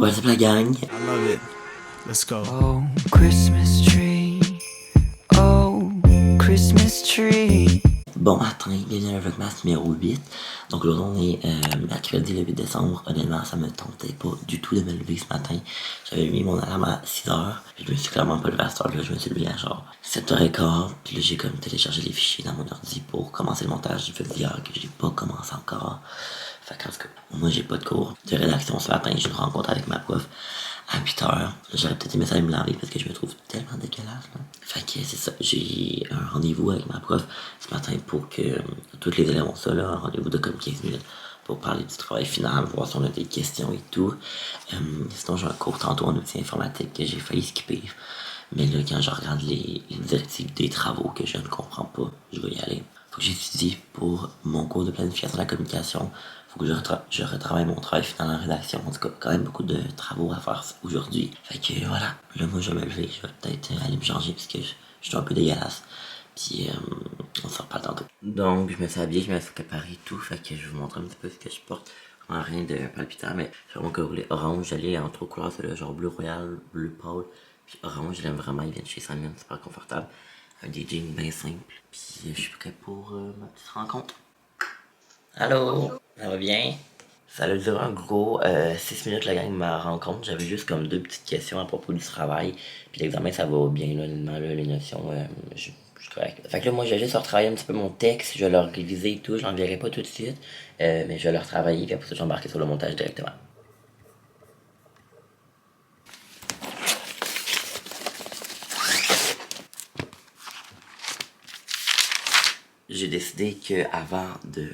What's up la gang? I love it. Let's go. Oh, Christmas tree. Oh, Christmas tree. Bon matin, bienvenue à un vlogmas numéro 8. Donc là on est mercredi le 8 décembre. Honnêtement ça me tentait pas du tout de me lever ce matin. J'avais mis mon alarme à 6h. Puis je me suis clairement pas levé à cette heure-là. Je me suis levé à genre 7h15. Puis là j'ai comme téléchargé les fichiers dans mon ordi pour commencer le montage du vlog d'hier que j'ai pas commencé encore. Fait qu'en tout cas, moi j'ai pas de cours de rédaction ce matin. J'ai une rencontre avec ma prof à 8h. J'aurais peut-être aimé ça aller me laver parce que je me trouve tellement dégueulasse là. Fait que c'est ça, j'ai un rendez-vous avec ma prof ce matin pour que tous les élèves ont ça là, un rendez-vous de comme 15 minutes pour parler du travail final, voir si on a des questions et tout. Sinon j'ai un cours tantôt en outils informatiques que j'ai failli skipper. Mais là quand je regarde les directives des travaux que je ne comprends pas, je vais y aller. Faut que j'étudie pour mon cours de planification de la communication. Faut que je retravaille mon travail final en rédaction. En tout cas, quand même beaucoup de travaux à faire aujourd'hui. Fait que voilà. Là, moi, je vais me lever. Je vais peut-être aller me changer parce que je suis un peu dégueulasse. Puis, on se reparle tantôt. Donc, je me suis habillé, je me suis préparé tout. Fait que je vais vous montrer un petit peu ce que je porte. Vraiment rien de palpitant, mais j'ai vraiment que voulez orange. J'allais en trois couleurs, c'est le genre bleu royal, bleu pâle. Puis orange, je l'aime vraiment. Il vient de chez Simon, super confortable. Avec des jeans bien simples. Puis, je suis prêt pour ma petite rencontre. Allô, ça va bien? Ça a duré un gros 6 minutes la gang de ma rencontre. J'avais juste comme 2 petites questions à propos du travail. Puis l'examen ça va bien là, honnêtement, là, les notions, je suis correct. Fait que là moi je vais juste retravailler un petit peu mon texte, je vais le réviser et tout, je l'enverrai pas tout de suite. Mais je vais le retravailler puis après ça je vais embarquer sur le montage directement. J'ai décidé que avant de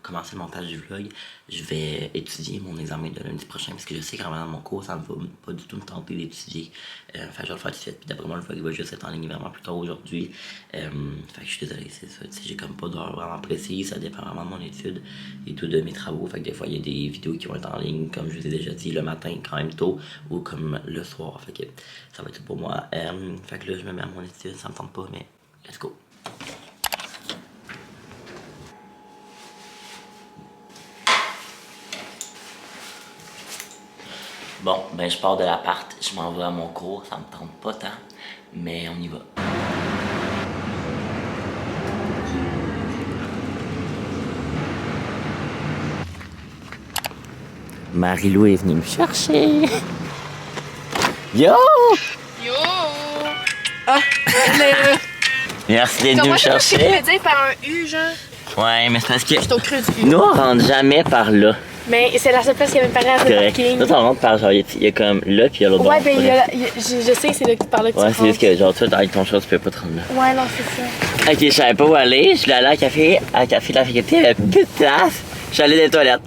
commencer le montage du vlog, je vais étudier mon examen de lundi prochain parce que je sais qu'en dans mon cours, ça ne va pas du tout me tenter d'étudier. Fait que je vais le faire tout de suite. Puis d'après moi, le vlog va juste être en ligne vraiment plus tard aujourd'hui. Fait que je suis désolé, c'est ça. J'ai comme pas d'heure vraiment précise, ça dépend vraiment de mon étude et tout de mes travaux. Fait que des fois, il y a des vidéos qui vont être en ligne, comme je vous ai déjà dit, le matin quand même tôt ou comme le soir. Fait que ça va être tout pour moi. Fait que là, je me mets à mon étude, ça me tente pas, mais let's go. Bon, ben je pars de l'appart, je m'en vais à mon cours, ça me tente pas tant, mais on y va. Marie-Lou est venue me chercher. Yo! Yo! Ah, mais Merci d'être venu me chercher. Comment tu dire par un U, genre? Ouais, mais c'est parce que Je suis au creux du U. nous on rentre jamais par là. Mais c'est la seule place qui avait parlé à le Correct. parking. Nous on rentre par genre, il y a comme là puis il y a l'autre Ouais, bord. ben je sais, c'est là par là que tu Ouais, rentres. c'est juste que genre toi avec ton chose tu peux pas te rendre là. Ouais, non, c'est ça. Ok, je savais pas où aller, je voulais aller à un café de la faculté, il y avait plus de place. Je suis allé dans les toilettes.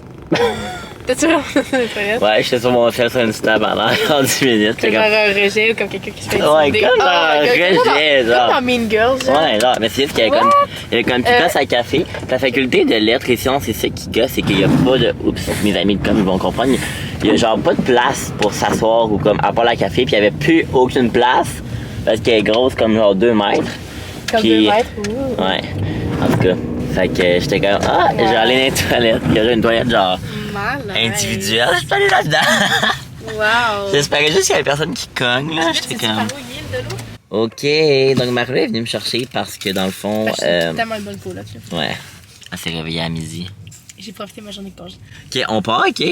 T'as-tu vraiment dans les toilettes? Ouais, j'étais sur mon sel sur une snap pendant 10 minutes. Comme genre un rejet ou comme quelqu'un qui se fait Ouais, intimider. comme un rejet, genre. Comme dans Mean Girls, genre. Ouais, genre, mais c'est juste qu'il y avait comme plus de place à café. La faculté de lettres et sciences, c'est ça qui gosse, c'est qu'il y a pas de. Oups, mes amis de com, ils vont comprendre. Il y a genre pas de place pour s'asseoir ou comme à part la café, puis il y avait plus aucune place parce qu'elle est grosse comme genre 2 mètres. Comme Puis, 2 mètres, ouh. Ouais, en tout cas. Fait que j'étais comme, ah, Ouais. j'ai allé dans les toilettes. Il y aurait une toilette genre Malade. individuelle. Je suis allé là-dedans. Wow. J'espérais juste qu'il y avait personne qui cogne, là. J'étais C'est-tu comme. par où il y a de l'eau? Ok, donc Marie est venue me chercher parce que dans le fond. Parce que c'est tellement une bonne peau là-dessus. Ouais, elle s'est réveillée à midi. J'ai profité de ma journée de congé. Ok, on part, ok.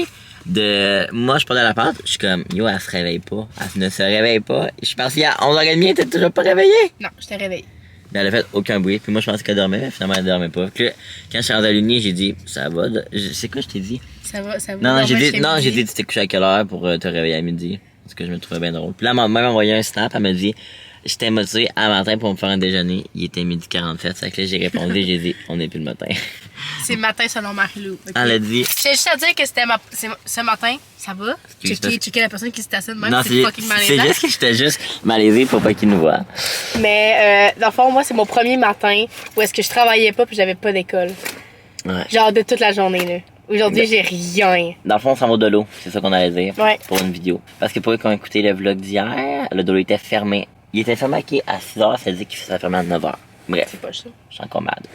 Moi, je pars de l'appart, je suis comme, yo, elle se réveille pas. Elle ne se réveille pas. Je suis parti à 11h30, elle était toujours pas réveillée. Non, je t'ai réveillé. Mais elle a fait aucun bruit. Puis moi, je pensais qu'elle dormait, mais finalement, elle dormait pas. Puis là, quand je suis rendu à l'uni, j'ai dit, ça va. C'est quoi, je t'ai dit? Ça va, ça va. Non, j'ai dit, tu t'es couché à quelle heure pour te réveiller à midi? Parce que je me trouvais bien drôle. Puis là, elle m'a même envoyé un snap, elle m'a dit, j'étais motivé à matin pour me faire un déjeuner. Il était 12h47. C'est que là, j'ai répondu, j'ai dit, on n'est plus le matin. C'est matin selon Marie-Lou. Okay? Elle a dit, J'ai juste à dire que c'était ce matin, ça va? Excuse-moi. Checker la personne qui se stationne même, non, c'est fucking c'est malaisant. juste que j'étais juste malaisé pour pas qu'ils nous voient. Mais dans le fond, moi, c'est mon premier matin où est-ce que je travaillais pas puis j'avais pas d'école. Ouais. Genre de toute la journée, là. Aujourd'hui, j'ai rien. Dans le fond, on s'en va de l'eau, c'est ça qu'on allait dire. Ouais. Pour une vidéo. Parce que pour eux qui ont écouté le vlog d'hier, le dolo était fermé. Il était fermé à 6h, ça dit que ça fermait à 9h. Bref, C'est pas ça. je suis encore malade.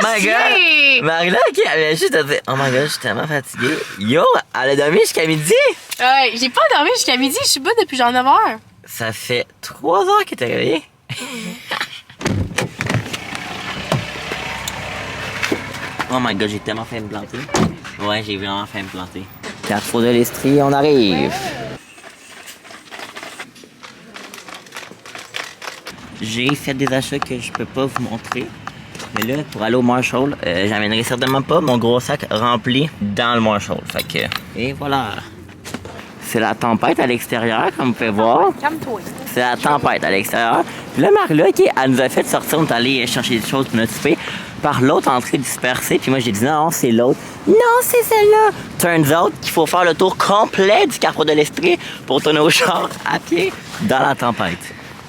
Vas-y! Marie-là, ok, elle vient juste de dire, oh my god, je suis tellement fatiguée. Yo, elle a dormi jusqu'à midi. Ouais, j'ai pas dormi jusqu'à midi, je suis bonne depuis genre 9 heures. Ça fait 3 heures qu'elle t'est réveillée. Oh my god, j'ai tellement failli me planter. Ouais, j'ai vraiment failli me planter. Carrefour de l'Estrie, on arrive. J'ai fait des achats que je peux pas vous montrer. Mais là, pour aller au Marshall, j'amènerai certainement pas mon gros sac rempli dans le Marshall. Fait que, et voilà. C'est la tempête à l'extérieur, comme vous pouvez voir. Calme-toi. C'est la tempête à l'extérieur. Puis là, Marie-là, okay, elle nous a fait sortir, on est allé chercher des choses pour notre souper par l'autre entrée dispersée. Puis moi, j'ai dit non, c'est l'autre. Non, c'est celle-là. Turns out qu'il faut faire le tour complet du Carrefour de l'Estrie pour tourner au char à pied dans la tempête.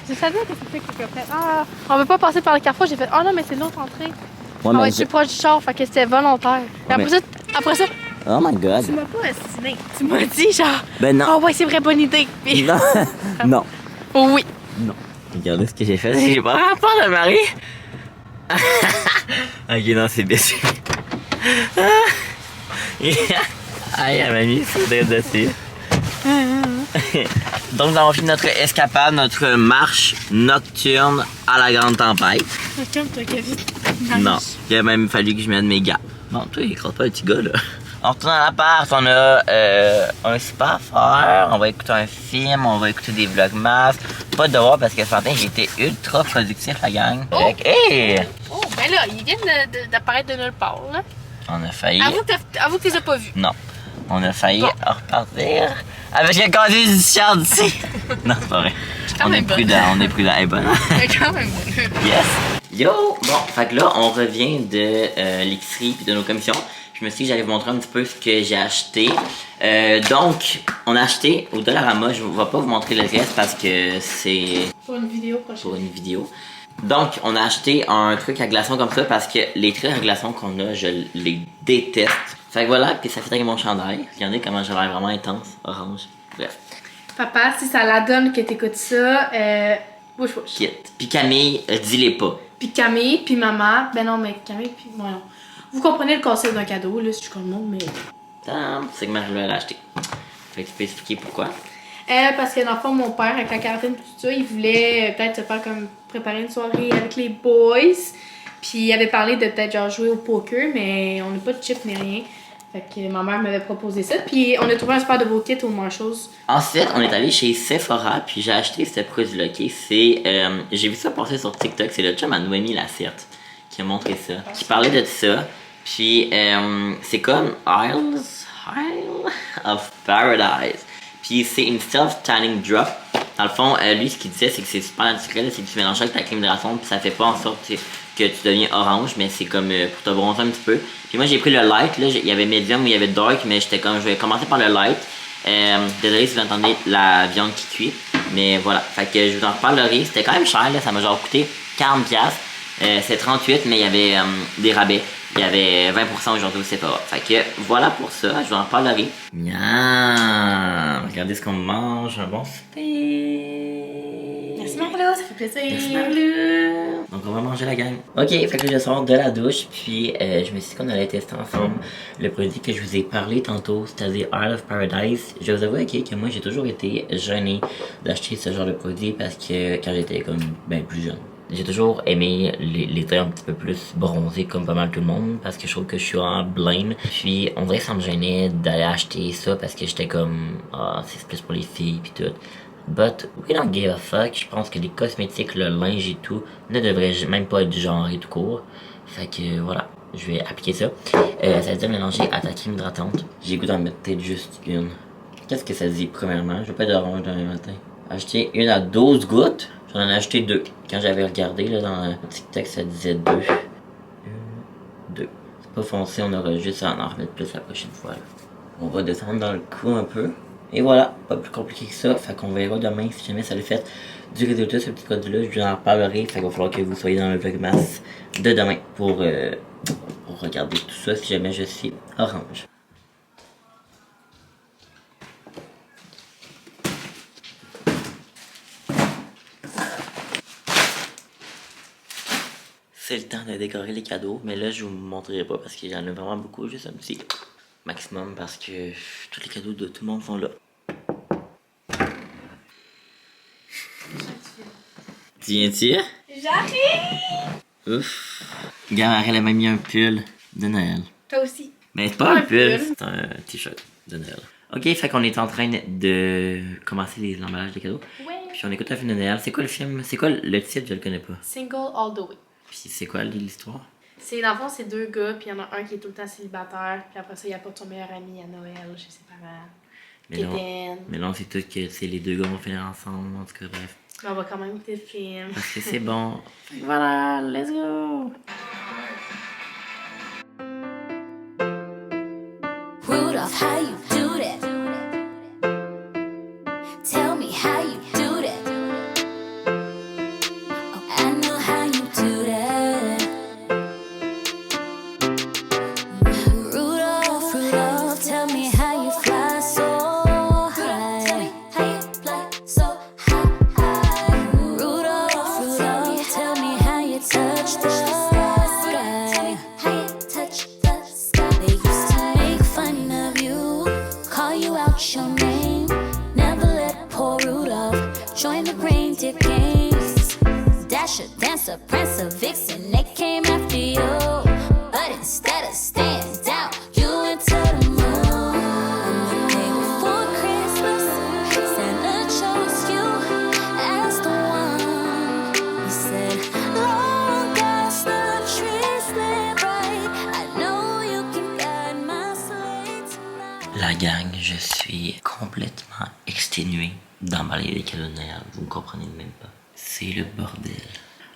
Je savais que c'était quelque chose. Ah, on veut pas passer par le carrefour. J'ai fait, oh non, mais c'est l'autre entrée. Ouais, On mais va être plus proche du char, fait que c'était volontaire. Et mais- après ça, Oh my god. tu m'as pas estimé. Tu m'as dit genre, Ben non. oh ouais, c'est vrai, bonne idée. Puis, Non. Non. oh oui. Non. Regardez ce que j'ai fait. J'ai pas rapport de Marie. Ok, non, c'est baissé. Aïe, elle m'a mis sur le dessus. Donc, nous avons fini notre escapade, notre marche nocturne à la grande tempête. Calme-toi, Kevin. Non, il a même fallu que je mette mes gars. Bon, toi, il écrase pas un petit gars, là. On retourne à l'appart, on a un spa à faire, on va écouter un film, on va écouter des vlogmas. Pas de devoir parce que ce matin, j'ai été ultra productif, la gang. Oh. Fait que, hey! Oh, ben là, ils viennent d'apparaître de nulle part, là. On a failli. Avoue que tu les as pas vus. Non. On a failli repartir avec un conduit du char d'ici. Non, c'est pas vrai. Quand On est même bonne. prudent, on est prudent. Elle est bonne. Mais quand même. Yes! Yo! Bon, fait que là, on revient de l'épicerie puis de nos commissions. Je me suis dit que j'allais vous montrer un petit peu ce que j'ai acheté. Donc, on a acheté au Dollarama. Je ne vais pas vous montrer le reste parce que c'est Pour une vidéo prochaine. pour une vidéo. Donc, on a acheté un truc à glaçons comme ça parce que les trucs à glaçons qu'on a, je les déteste. Fait que voilà, puis ça fait avec mon chandail. Regardez comment j'ai l'air vraiment intense, orange. Bref, Papa, si ça la donne que t'écoutes ça, bouge. quitte. Puis Camille, dis-les pas. Puis Camille, puis maman. Ben non, mais Camille, puis moi non. Vous comprenez le concept d'un cadeau, là, si je connais le monde, mais. Tam, c'est que Marie-Lou l'a acheté. Fait que tu peux expliquer pourquoi. Parce que dans le fond, mon père, avec la quarantaine et tout ça, il voulait peut-être se faire comme préparer une soirée avec les boys. Puis il avait parlé de peut-être genre jouer au poker, mais on n'a pas de chip ni rien. Fait que ma mère m'avait proposé ça. Puis on a trouvé un super de beau kit au Marshalls. Ensuite, on est allé chez Sephora, puis j'ai acheté ce produit-là, ok? C'est, j'ai vu ça passer sur TikTok, c'est le chum à Noémie Lasserte qui a montré ça, qui parlait de ça. Puis c'est comme Isle of Paradise. Puis c'est une self-tanning drop. Dans le fond, lui, ce qu'il disait, c'est que c'est super naturel, c'est que tu mélanges avec ta crème d'hydratation, puis ça fait pas en sorte que tu deviens orange, mais c'est comme pour te bronzer un petit peu. Puis moi, j'ai pris le light, là, il y avait medium ou il y avait dark, mais j'étais comme, je vais commencer par le light. Désolé si vous entendez la viande qui cuit, mais voilà. Fait que je vous en reparlerai. C'était quand même cher, là, ça m'a genre coûté 40$. C'est 38$, mais il y avait des rabais. Il y avait 20% aujourd'hui au Sephora. Fait que voilà pour ça, je vous en reparlerai. Miam! Regardez ce qu'on mange, un bon souper. Merci Marlo, ça fait plaisir. Merci Marlou. Donc on va manger la gang. Ok, fait que je sors de la douche, puis je me suis dit qu'on allait tester ensemble le produit que je vous ai parlé tantôt, c'est-à-dire Isle of Paradise. Je vous avoue que moi j'ai toujours été gêné d'acheter ce genre de produit parce que quand j'étais comme ben plus jeune. J'ai toujours aimé les traits un petit peu plus bronzés comme pas mal tout le monde parce que je trouve que je suis en blême. Puis on dirait que ça me gênait d'aller acheter ça parce que j'étais comme ah c'est plus pour les filles puis tout. But we don't give a fuck. Je pense que les cosmétiques, le linge et tout ne devraient même pas être genrés tout court. Fait que voilà, je vais appliquer ça. Ça veut dire mélanger à ta crème hydratante. J'ai goût d'en mettre peut-être juste une. Qu'est-ce que ça dit premièrement? Je veux pas d'orange demain matin. Acheter une à 12 gouttes. J'en ai acheté 2. Quand j'avais regardé là, dans le TikTok, ça disait 2. 2. C'est pas foncé, on aura juste à en remettre plus la prochaine fois. Là. On va descendre dans le cou un peu. Et voilà, pas plus compliqué que ça. Fait qu'on verra demain si jamais ça le fait du résultat, ce petit produit-là. Je vous en reparlerai. Fait qu'il va falloir que vous soyez dans le vlogmas de demain pour regarder tout ça si jamais je suis orange. c'est le temps de décorer les cadeaux. Mais là, je vous montrerai pas parce qu'il y en a vraiment beaucoup. Juste un petit maximum parce que tous les cadeaux de tout le monde sont là. Tu viens-tu? J'arrive! Ouf. Regarde, elle a même mis un pull de Noël. Toi aussi. Mais c'est pas un pull, c'est un t-shirt de Noël. Ok, fait qu'on est en train de commencer l'emballage des cadeaux. Ouais. Puis on écoute un film de Noël. C'est quoi le film? C'est quoi le titre? Je le connais pas. Single all the way. Puis c'est quoi l'histoire? C'est, dans le fond, c'est deux gars, puis il y en a un qui est tout le temps célibataire, puis après ça, il apporte son meilleur ami à Noël chez ses parents. Mais non, c'est tout que c'est les deux gars vont finir ensemble, en tout cas, bref. Mais on va quand même écouter le film. Parce que c'est bon. Fait que voilà, let's go! Rudolph, how you do that? Tell me how you do that. Oh, I know how you do that. Rudolph, Rudolph, tell me how you fly so high. Tell me how you fly so high. Rudolph, Rudolph, tell me how you touch the sky. How you touch the sky. They used to make fun of you, call you out your name. Never let poor Rudolph join the reindeer games. Dasher, Dancer, Prancer, Vixen, they came after you. But instead of staying down, you went to the moon. And the day before Christmas, Santa chose you as the one. He said, long as the trees lay bright, I know you can guide my sleigh tonight. La gang, je suis complètement exténué d'emballer les cadeaux de Noël. Vous ne comprenez même pas. C'est le bordel.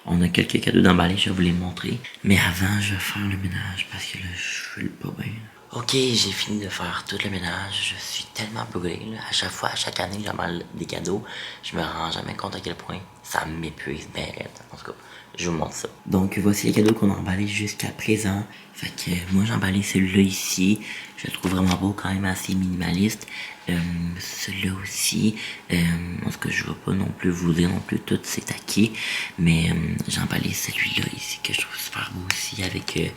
On a quelques cadeaux d'emballer, je vais vous les montrer. Mais avant, je vais faire le ménage parce que là, je fais pas bien. Ok, j'ai fini de faire tout le ménage. Je suis tellement brûlé. À chaque fois, à chaque année que j'emballe des cadeaux, je me rends jamais compte à quel point ça m'épuise bien raide. En tout cas, je vous montre ça. Donc, voici les cadeaux qu'on a emballés jusqu'à présent. Fait que moi, j'ai emballé celui-là ici. Je le trouve vraiment beau, quand même assez minimaliste. Celui-là aussi. En tout cas, je ne vais pas non plus vous dire non plus tout c'est acquis. Mais j'ai emballé celui-là ici que je trouve super beau aussi avec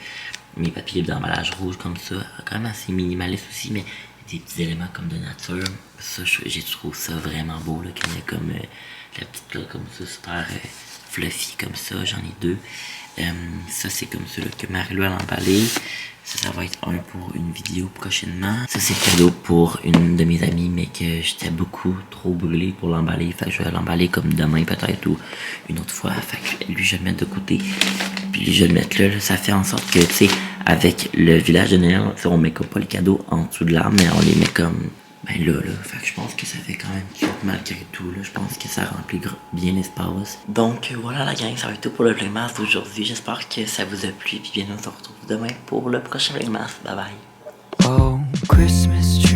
mes papiers d'emballage rouge comme ça. Quand même assez minimaliste aussi, mais des petits éléments comme de nature. Ça, j'ai trouvé ça vraiment beau, là, qu'il y a comme la petite cloque comme ça, super fluffy comme ça. J'en ai deux. Ça, c'est comme ça là, que Marie-Lou a emballé. Ça va être un pour une vidéo prochainement. Ça, c'est le cadeau pour une de mes amies, mais que j'étais beaucoup trop brûlé pour l'emballer. Fait que je vais l'emballer comme demain peut-être ou une autre fois. Fait que lui, je vais le mettre de côté. Puis lui, je vais le mettre là. Ça fait en sorte que, tu sais, avec le village de Noël, on met comme pas les cadeaux en dessous de l'arbre, mais on les met comme ben là. Fait que je pense que ça fait quand même cute malgré tout, là. Je pense que ça remplit bien l'espace. Donc voilà la gang, ça va être tout pour le Vlogmas d'aujourd'hui. J'espère que ça vous a plu. Puis bien, on se retrouve demain pour le prochain Vlogmas. Bye bye. Oh, Christmas tree.